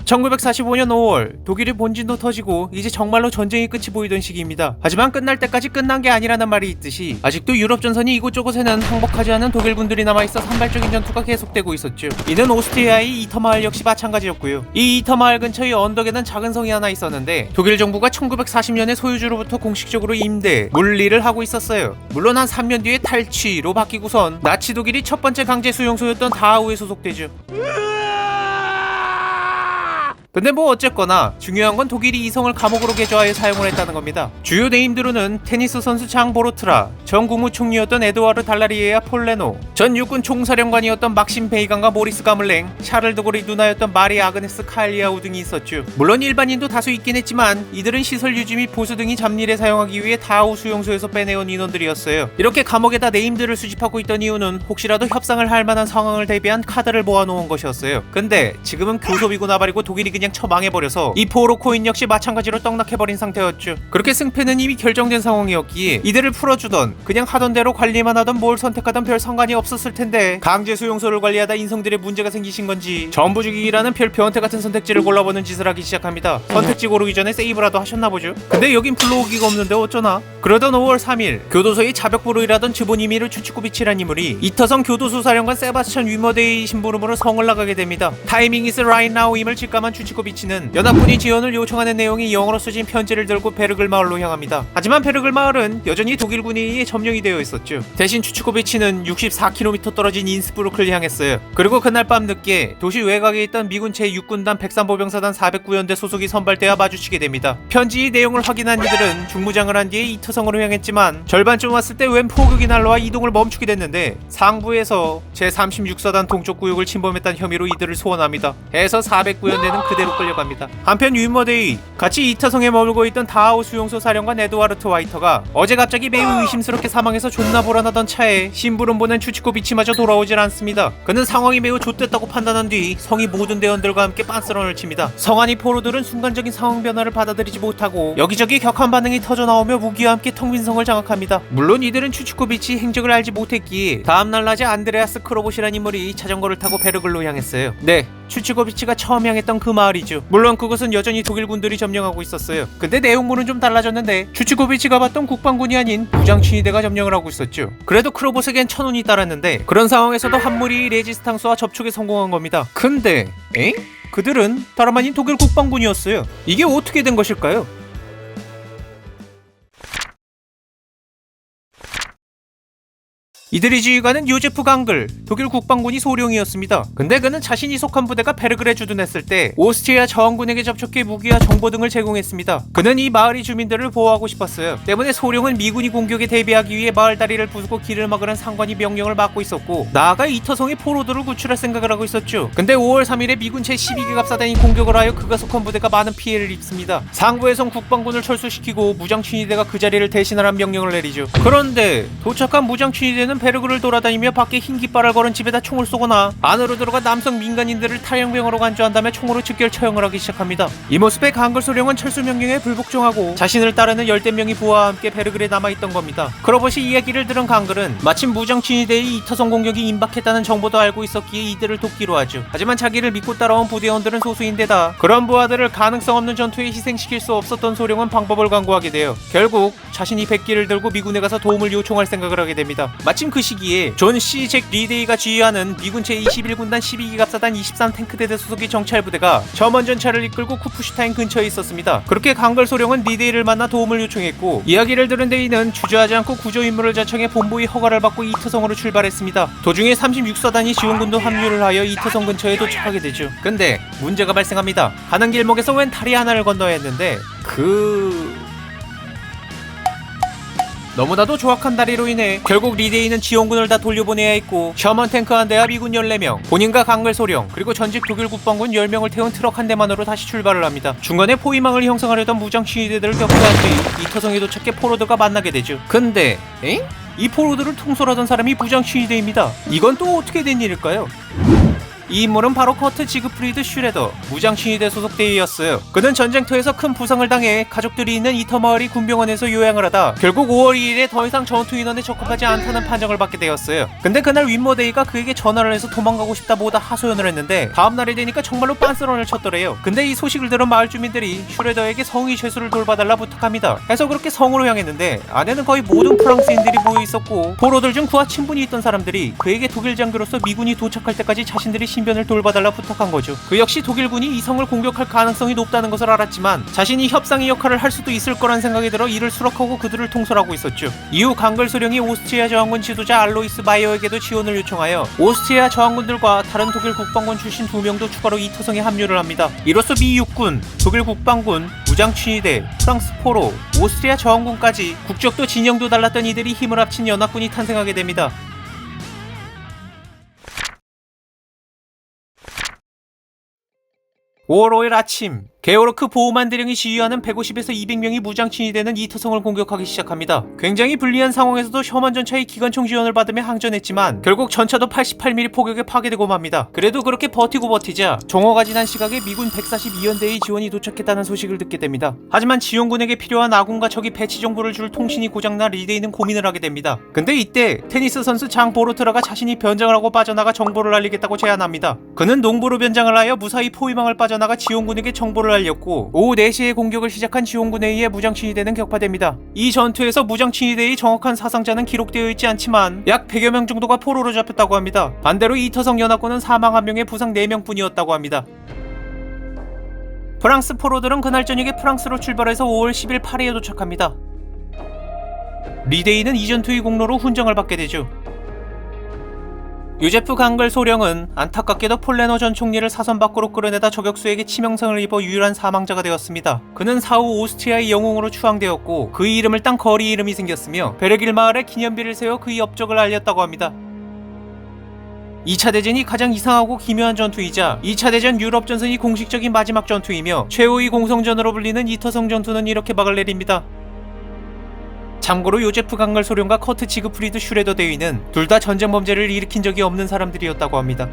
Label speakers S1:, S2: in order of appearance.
S1: 1945년 5월 독일의 본진도 터지고 이제 정말로 전쟁의 끝이 보이던 시기입니다. 하지만 끝날 때까지 끝난 게 아니라는 말이 있듯이 아직도 유럽 전선이 이곳저곳에는 항복하지 않은 독일군들이 남아있어 산발적인 전투가 계속되고 있었죠. 이는 오스트리아의 이터마을 역시 마찬가지였고요. 이 이터마을 근처의 언덕에는 작은 성이 하나 있었는데 독일 정부가 1940년에 소유주로부터 공식적으로 임대, 물리를 하고 있었어요. 물론 한 3년 뒤에 탈취로 바뀌고선 나치 독일이 첫 번째 강제 수용소였던 다하우에 소속되죠. 근데 뭐 어쨌거나 중요한 건 독일이 이 성을 감옥으로 개조하여 사용을 했다는 겁니다. 주요 네임드로는 테니스 선수 장 보로트라, 전 국무총리였던 에드와르 달라리에야 폴레노, 전 육군 총사령관이었던 막심 베이간과 모리스 가물랭, 샤를 드골의 누나였던 마리 아그네스 칼리아우 등이 있었죠. 물론 일반인도 다수 있긴 했지만 이들은 시설 유지 및 보수 등이 잡일에 사용하기 위해 다하우 수용소에서 빼내온 인원들이었어요. 이렇게 감옥에다 네임들을 수집하고 있던 이유는 혹시라도 협상을 할 만한 상황을 대비한 카드를 모아놓은 것이었어요. 근데 지금은 교섭이고 나발이고 독일이 그냥 처망해버려서 이 포로 코인 역시 마찬가지로 떡락해버린 상태였죠. 그렇게 승패는 이미 결정된 상황이었기에 이들을 풀어주던 그냥 하던 대로 관리만 하던 뭘 선택하던 별 상관이 없었을 텐데 강제 수용소를 관리하다 인성들의 문제가 생기신 건지 전부 죽이기라는 별 변태 같은 선택지를 골라보는 짓을 하기 시작합니다. 선택지 고르기 전에 세이브라도 하셨나보죠. 근데 여긴 불러오기가 없는데 어쩌나. 그러던 5월 3일 교도소의 자벽부로 일하던 즈보니미르 추치코비치란 인물이 이터성 교도소 사령관 세바스찬 위머데이 심부름으로 성을 나가게 됩니다. 타이밍 is right now임을 직감한 추치코비치는 연합군이 지원을 요청하는 내용이 영어로 쓰진 편지를 들고 베르글 마을로 향합니다. 하지만 베르글 마을은 여전히 독일군에 의해 점령이 되어 있었죠. 대신 추치코비치는 64km 떨어진 인스부르크를 향했어요. 그리고 그날 밤 늦게 도시 외곽에 있던 미군 제6군단 103보병사단 409연대 소속이 선발대와 마주치게 됩니다. 편지의 내용을 확인한 이들은 중무장을 한 뒤에 이터성으로 향했지만 절반쯤 왔을 때 웬 포격이 날라와 이동을 멈추게 됐는데 상부에서 제36사단 동쪽 구역을 침범했다는 혐의로 이들을 소환합니다. 해서 409연대는 그대로 끌려갑니다. 한편 위머데이 같이 이터성에 머물고 있던 다하우 수용소 사령관 에드와르트 와이터가 어제 갑자기 매우 의심스럽게 사망해서 존나 불안하던 차에 심부름 보낸 추치코비치마저 돌아오질 않습니다. 그는 상황이 매우 좆됐다고 판단한 뒤 성이 모든 대원들과 함께 빤스런을 칩니다. 성 안의 포로들은 순간적인 상황 변화를 받아들이지 못하고 여기저기 격한 반응이 터져나오며 무기와 함께 텅 빈 성을 장악합니다. 물론 이들은 추치코비치 행적을 알지 못했기에 다음날 낮에 안드레아스 크로봇이라는 인물이 자전거를 타고 베르글로 향했어요. 네, 추치코비치가 처음 향했던 그 마을이죠. 물론 그것은 여전히 독일군들이 점령하고 있었어요. 근데 내용물은 좀 달라졌는데 추치코비치가 봤던 국방군이 아닌 무장친위대가 점령을 하고 있었죠. 그래도 크로봇에겐 천운이 따랐는데 그런 상황에서도 한 무리 레지스탕스와 접촉에 성공한 겁니다. 근데 그들은 다름 아닌 독일 국방군이었어요. 이게 어떻게 된 것일까요? 이들의 지휘관은 요제프 강글, 독일 국방군이 소령이었습니다. 근데 그는 자신이 속한 부대가 베르글에 주둔했을 때 오스트리아 저항군에게 접촉해 무기와 정보 등을 제공했습니다. 그는 이 마을의 주민들을 보호하고 싶었어요. 때문에 소령은 미군이 공격에 대비하기 위해 마을 다리를 부수고 길을 막으란 상관이 명령을 맡고 있었고 나아가 이터성의 포로들을 구출할 생각을 하고 있었죠. 근데 5월 3일에 미군 제12계급 사단이 공격을 하여 그가 속한 부대가 많은 피해를 입습니다. 상부에선 국방군을 철수시키고 무장친위대가 그 자리를 대신하란 명령을 내리죠. 그런데 도착한 무장친위대는 베르글을 돌아다니며 밖에 흰 깃발을 걸은 집에다 총을 쏘거나 안으로 들어가 남성 민간인들을 탈영병으로 간주한 다음에 총으로 즉결 처형을 하기 시작합니다. 이 모습에 강글 소령은 철수 명령에 불복종하고 자신을 따르는 열댓 명의 부하와 함께 베르글에 남아있던 겁니다. 크로봇이 이야기를 들은 강글은 마침 무장친위대의 이터성 공격이 임박했다는 정보도 알고 있었기에 이들을 돕기로 하죠. 하지만 자기를 믿고 따라온 부대원들은 소수인데다 그런 부하들을 가능성 없는 전투에 희생시킬 수 없었던 소령은 방법을 강구하게 돼요. 결국 자신이 백기를 들고 미군에 가서 도움을 요청할 생각을 하게 됩니다. 마침 그 시기에 존 C. 잭 리데이가 지휘하는 미군 제21군단 12기갑사단 23탱크대대 소속의 정찰부대가 점원 전차를 이끌고 쿠프슈타인 근처에 있었습니다. 그렇게 강걸 소령은 리데이를 만나 도움을 요청했고 이야기를 들은 데이는 주저하지 않고 구조 임무를 자청해 본부의 허가를 받고 이터성으로 출발했습니다. 도중에 36사단이 지원군도 합류를 하여 이터성 근처에 도착하게 되죠. 근데 문제가 발생합니다. 가는 길목에서 웬 다리 하나를 건너야 했는데 너무나도 조악한 다리로 인해 결국 리데이는 지원군을 다 돌려보내야 했고 셔먼 탱크 한 대와 미군 14명, 본인과 강글 소령, 그리고 전직 독일 국방군 10명을 태운 트럭 한 대만으로 다시 출발을 합니다. 중간에 포위망을 형성하려던 무장친위대들을 격파한 뒤 이터성에 도착해 포로들과 만나게 되죠. 근데 이 포로들을 통솔하던 사람이 무장친위대입니다. 이건 또 어떻게 된 일일까요? 이 인물은 바로 커트 지그프리드 슈레더, 무장친위대 소속 대위였어요. 그는 전쟁터에서 큰 부상을 당해 가족들이 있는 이터마을이 군병원에서 요양을 하다 결국 5월 2일에 더 이상 전투 인원에 적합하지 않다는 판정을 받게 되었어요. 근데 그날 윈머데이가 그에게 전화를 해서 도망가고 싶다 보다 하소연을 했는데 다음날이 되니까 정말로 빤스런을 쳤더래요. 근데 이 소식을 들은 마을 주민들이 슈레더에게 성의 죄수를 돌봐달라 부탁합니다. 해서 그렇게 성으로 향했는데 안에는 거의 모든 프랑스인들이 모여 있었고 포로들 중 그와 친분이 있던 사람들이 그에게 독일 장교로서 미군이 도착할 때까지 자신들이 신변을 돌봐달라 부탁한 거죠. 그 역시 독일군이 이 성을 공격할 가능성이 높다는 것을 알았지만 자신이 협상의 역할을 할 수도 있을 거란 생각이 들어 이를 수락하고 그들을 통솔하고 있었죠. 이후 강글 소령이 오스트리아 저항군 지도자 알로이스 마이어에게도 지원을 요청하여 오스트리아 저항군들과 다른 독일 국방군 출신 2명도 추가로 이 터성에 합류를 합니다. 이로써 미 육군, 독일 국방군, 무장친위대, 프랑스 포로, 오스트리아 저항군까지 국적도 진영도 달랐던 이들이 힘을 합친 연합군이 탄생하게 됩니다. 5월 5일 아침, 게오르크 보호만 대령이 지휘하는 150에서 200명이 무장친이 되는 이터성을 공격하기 시작합니다. 굉장히 불리한 상황에서도 셔먼 전차의 기관총 지원을 받으며 항전했지만 결국 전차도 88mm 포격에 파괴되고 맙니다. 그래도 그렇게 버티자 정오가 지난 시각에 미군 142연대의 지원이 도착했다는 소식을 듣게 됩니다. 하지만 지원군에게 필요한 아군과 적이 배치 정보를 줄 통신이 고장나 리데이는 고민을 하게 됩니다. 근데 이때 테니스 선수 장 보로트라가 자신이 변장을 하고 빠져나가 정보를 알리겠다고 제안합니다. 그는 농부로 변장을 하여 무사히 포위망을 빠져나가 지원군에게 정보를 알렸고 오후 4시에 공격을 시작한 지원군에 의해 무장친위대는 격파됩니다. 이 전투에서 무장친위대의 정확한 사상자는 기록되어 있지 않지만 약 100여 명 정도가 포로로 잡혔다고 합니다. 반대로 이터성 연합군은 사망 1명에 부상 4명뿐이었다고 합니다. 프랑스 포로들은 그날 저녁에 프랑스로 출발해서 5월 10일 파리에 도착합니다. 리데이는 이 전투의 공로로 훈장을 받게 되죠. 요제프 강글 소령은 안타깝게도 폴레노 전 총리를 사선 밖으로 끌어내다 저격수에게 치명상을 입어 유일한 사망자가 되었습니다. 그는 사후 오스트리아의 영웅으로 추앙되었고 그의 이름을 딴 거리 이름이 생겼으며 베르길 마을에 기념비를 세워 그의 업적을 알렸다고 합니다. 2차 대전이 가장 이상하고 기묘한 전투이자 2차 대전 유럽 전선이 공식적인 마지막 전투이며 최후의 공성전으로 불리는 이터성 전투는 이렇게 막을 내립니다. 참고로 요제프 강글 소령과 커트 지그프리드 슈레더 대위는 둘 다 전쟁 범죄를 일으킨 적이 없는 사람들이었다고 합니다.